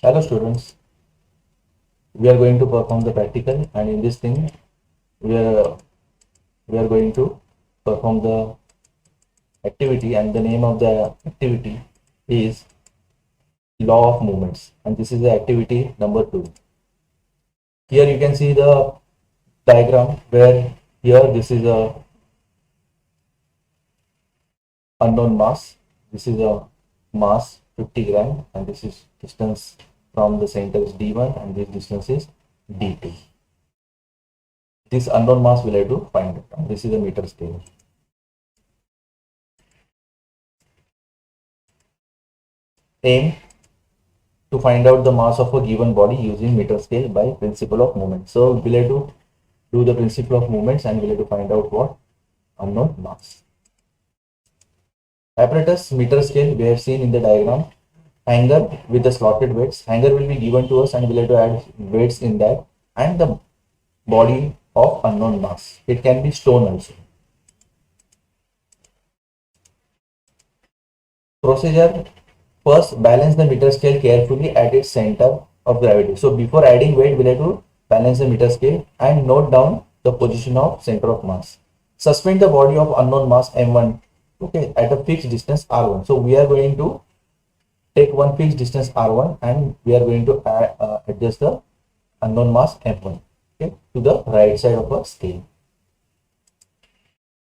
Hello students, we are going to perform the practical, and in this thing we are we are going to perform the activity, and the name of the activity is law of movements, and this is the activity number 2. Here you can see the diagram where here this is a unknown mass, this is a mass 50 gram, and this is distance from the center is d1 and this distance is d2. This unknown mass will have to find it. This is a meter scale. Aim to find out the mass of a given body using meter scale by principle of movement. So we'll have to do the principle of movements and we'll have to find out what unknown mass. Apparatus meter scale we have seen in the diagram. Hanger with the slotted weights. Hanger will be given to us and we'll have to add weights in that, and the body of unknown mass. It can be stone also. Procedure: first, balance the meter scale carefully at its center of gravity. So before adding weight, we'll have to balance the meter scale and note down the position of center of mass. Suspend the body of unknown mass m1, okay, at a fixed distance r1. So we are going to take one fixed distance r1 and we are going to adjust the unknown mass m1, okay, to the right side of a scale.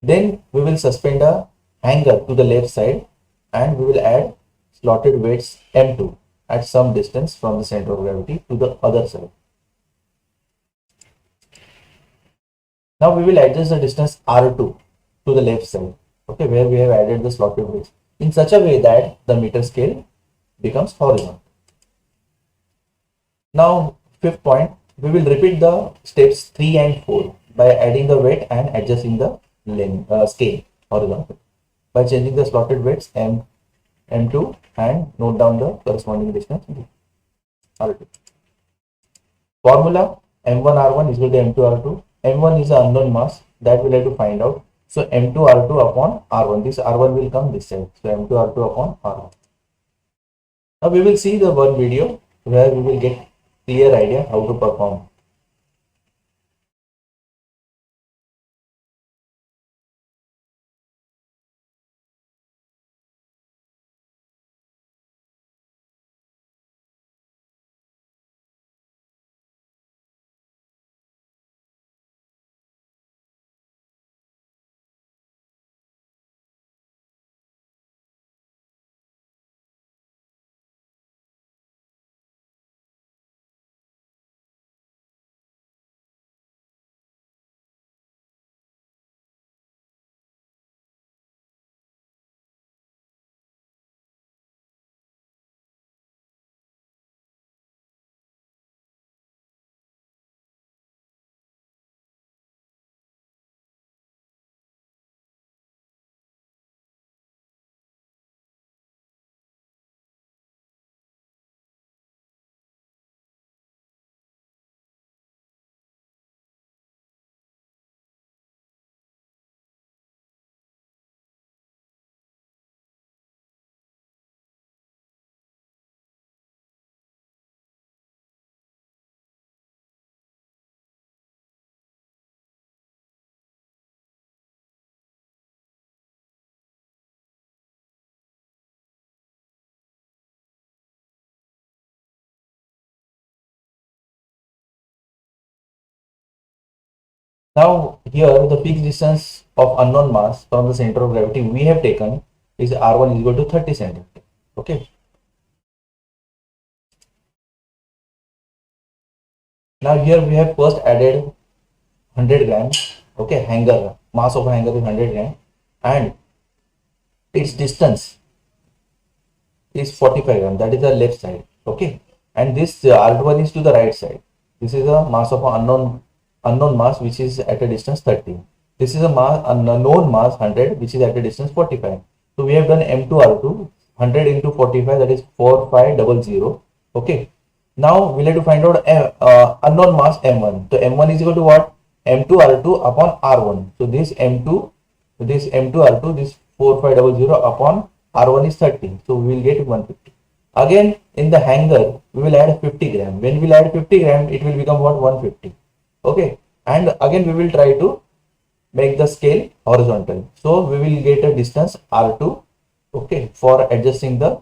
Then we will suspend a hanger to the left side and we will add slotted weights m2 at some distance from the center of gravity to the other side. Now we will adjust the distance r2 to the left side, okay, where we have added the slotted weights, in such a way that the meter scale becomes horizontal. Now fifth point, we will repeat the steps 3 and 4 by adding the weight and adjusting the scale horizontal by changing the slotted weights m2 and note down the corresponding distance r2. Formula: m1 r1 is equal to m2 r2. m1 is an unknown mass that we'll have to find out. So m2 r2 upon r1. This r1 will come this side. So m2 r2 upon r1. Now we will see the one video where we will get clear idea how to perform. Now here the fixed distance of unknown mass from the center of gravity we have taken is r1 is equal to 30 centimeter. Okay. Now here we have first added 100 grams. Okay, hanger, mass of a hanger is 100 gram and its distance is 45 gram. That is the left side. Okay, and this r1 is to the right side. This is a mass of an unknown mass which is at a distance 30. This is a known mass 100 which is at a distance 45. So we have done m2 r2 100 into 45, that is 4500. Okay. Now we'll have to find out unknown mass m1. So m1 is equal to what? m2 r2 upon r1. So this m2 r2, this 4500 upon r1 is 30. So we will get 150. Again, in the hanger, we will add 50 gram. When we will add 50 gram, it will become what? 150. Okay. And again, we will try to make the scale horizontal. So we will get a distance R2, okay, for adjusting the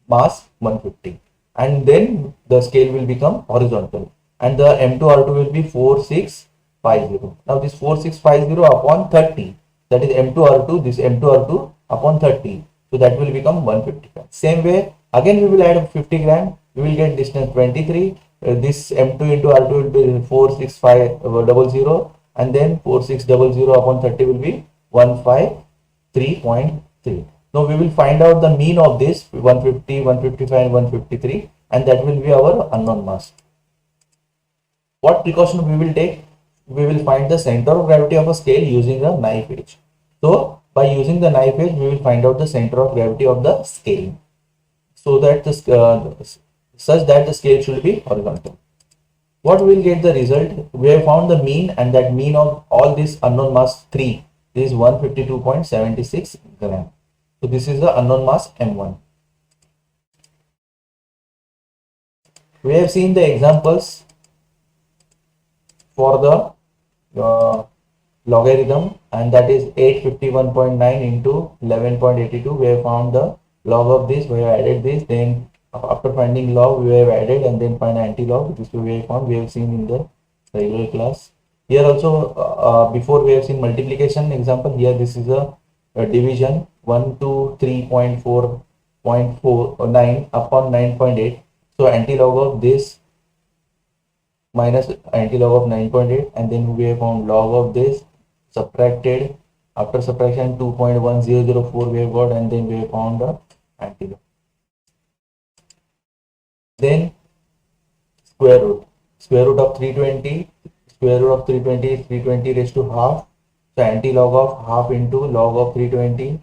mass 150. And then the scale will become horizontal. And the M2 R2 will be 4650. Now this 4650 upon 30, that is M2 R2, this M2 R2 upon 30. So that will become 150. Same way, again we will add 50 gram, we will get distance 23. This M2 into R2 will be 46500, and then 4600 upon 30 will be 153.3. Now we will find out the mean of this 150, 155 and 153, and that will be our unknown mass. What precaution we will take? We will find the center of gravity of a scale using a knife edge. So by using the knife edge, we will find out the center of gravity of the scale, so that the such that the scale should be horizontal. What will get the result? We have found the mean, and that mean of all this unknown mass 3 is 152.76 gram. So this is the unknown mass M1. We have seen the examples for the logarithm, and that is 851.9 into 11.82. We have found the log of this, we have added this, then after finding log we have added, and then find anti-log. This we have found, we have seen in the regular class. Here also before we have seen multiplication example. Here this is a division 123.4.49 upon 9.8. So anti-log of this minus anti-log of 9.8, and then we have found log of this, subtracted, after subtraction 2.1004 we have got, and then we have found the anti-log. Then square root of 320, square root of 320 is 320 raised to half. So anti-log of half into log of 320,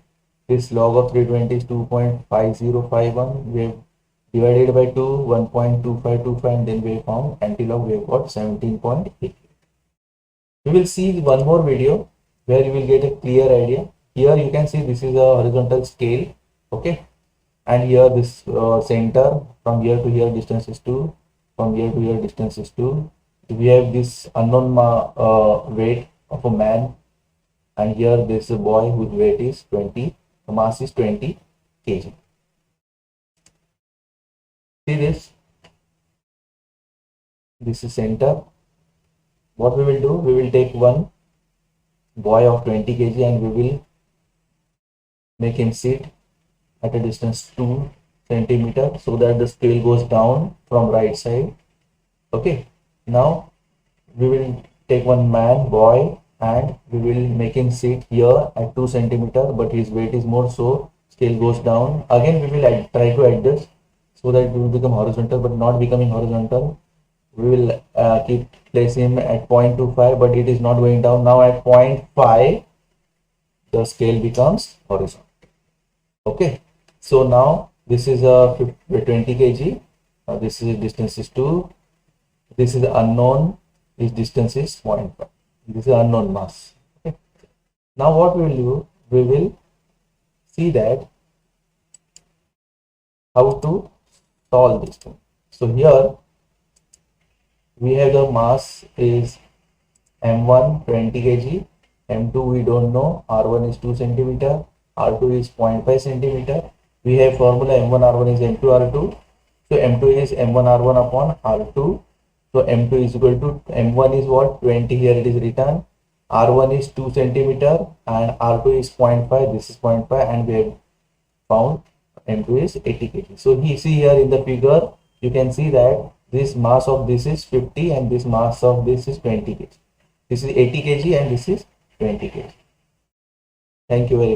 this log of 320 is 2.5051. We have divided by 2, 1.2525, and then we have found anti-log, we have got 17.8. We will see one more video where you will get a clear idea. Here you can see this is a horizontal scale, okay, and here this center, from here to here distance is 2, from here to here distance is 2. We have this unknown weight of a man, and here this is a boy whose weight is 20, the mass is 20 kg. See this is center. What we will do, we will take one boy of 20 kg and we will make him sit at a distance 2 centimeter, so that the scale goes down from right side. Okay, now we will take one man, boy, and we will make him sit here at 2 centimeter, but his weight is more, so scale goes down. Again we will try to adjust so that it will become horizontal, but not becoming horizontal. We will place him at 0.25, but it is not going down. Now at 0.5 the scale becomes horizontal. Okay, so now this is a 20 kg. This is distance is 2. This is unknown. This distance is 0.5. This is unknown mass. Okay. Now what we will do, we will see that how to solve this thing. So here we have the mass is M1 20 kg, M2 we don't know, R1 is 2 centimeter, R2 is 0.5 centimeter. We have formula M1 R1 is M2 R2. So M2 is M1 R1 upon R2. So M2 is equal to, M1 is what, 20, here it is written, R1 is 2 centimeter and R2 is 0.5, this is 0.5, and we have found M2 is 80 kg. So you see here in the figure, you can see that this mass of this is 50 and this mass of this is 20 kg. This is 80 kg and this is 20 kg. Thank you very much.